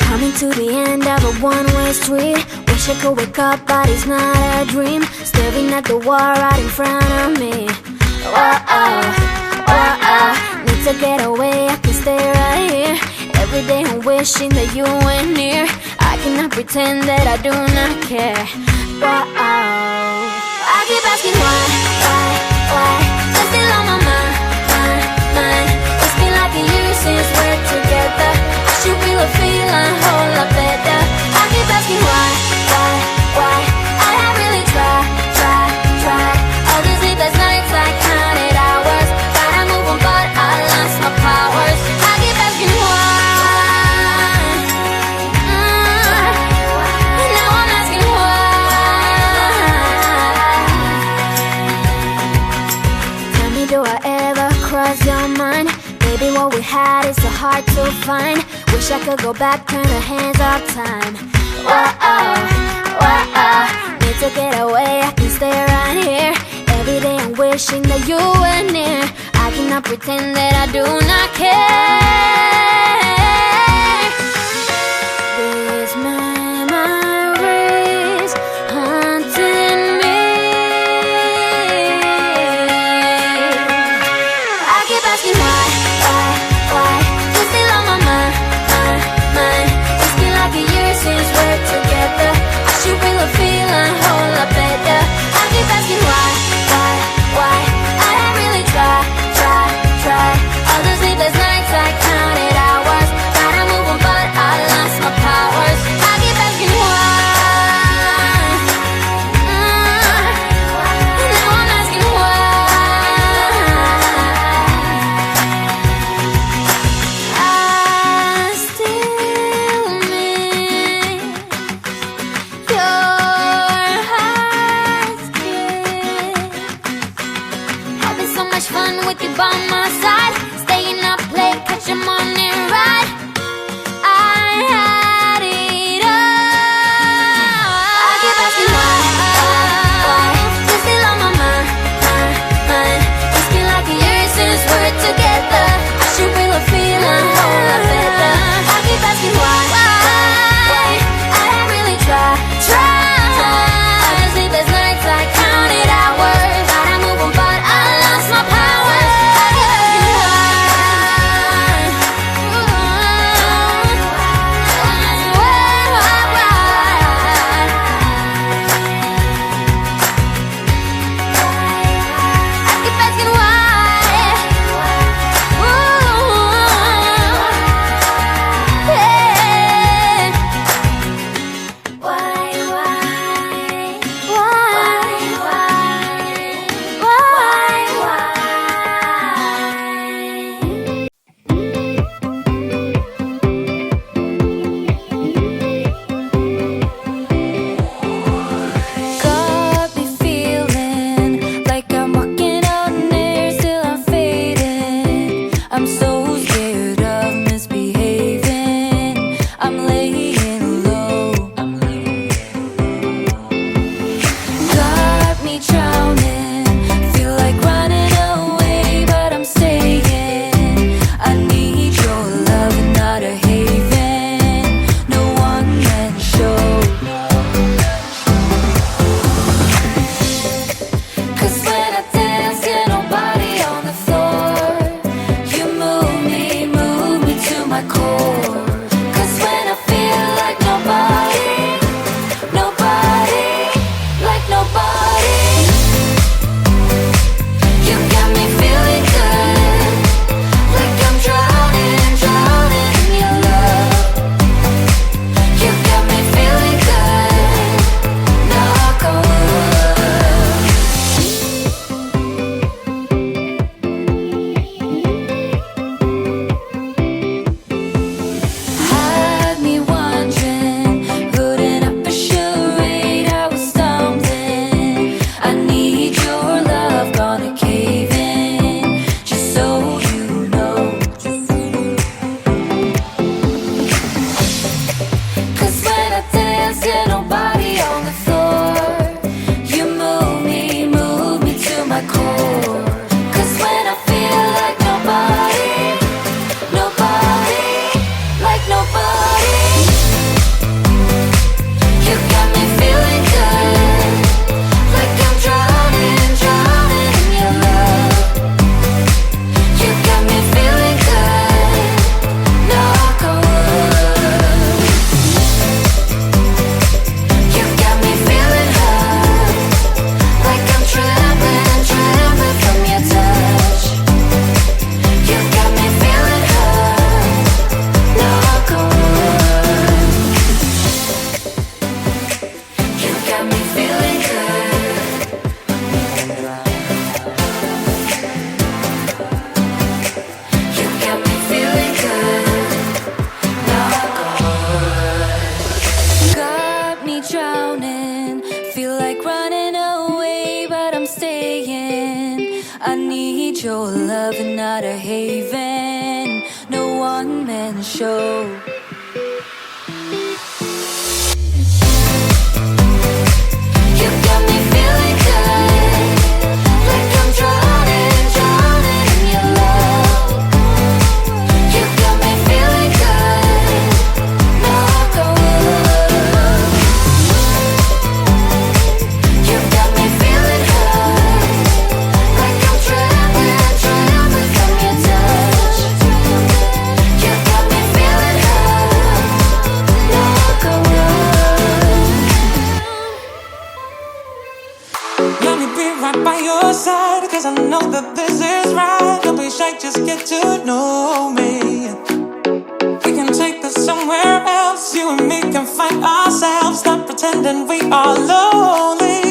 Coming to the end of a one-way street. Wish I could wake up, but it's not a dream. Staring at the wall right in front of me. Need to get away, I can stay right here. Every day I'm wishing that you were near. I cannot pretend that I do not care. I keep asking why? You're still on my mind. It's been like a year since we're together. I should feel a feeling whole lot better. I keep asking why? I have really tried. All these sleepless nights, I counted hours. Gotta move on, but I lost my powers. I keep asking why. Now I'm asking why. Tell me, do I ever cross your mind? Baby, what we had is so hard to find. Wish I could go back, turn the hands of time. Need to get away, I can stay right here. Every day I'm wishing that you were near. I cannot pretend that I do not care. These memories haunting me. I keep asking why? You're still on my mind. It's been like a year since we're together. I should feel a feeling whole lot better. I keep asking why? I have really tried. All the sleepless nights, I counted hours. like running away, but I'm staying. I need your love and not a haven. No one-man show. You got me feeling good, like I'm drowning, drowning in your love. You got me feeling good, knock on wood. You got me feeling hurt, like I'm trembling, trembling from your touch. You got me feeling hurt, knock on wood. Let me be right by your side, cause I know that this is right. Don't be shy, just get to know me. We can take this somewhere else. You and me can find ourselves. Stop pretending we are lonely.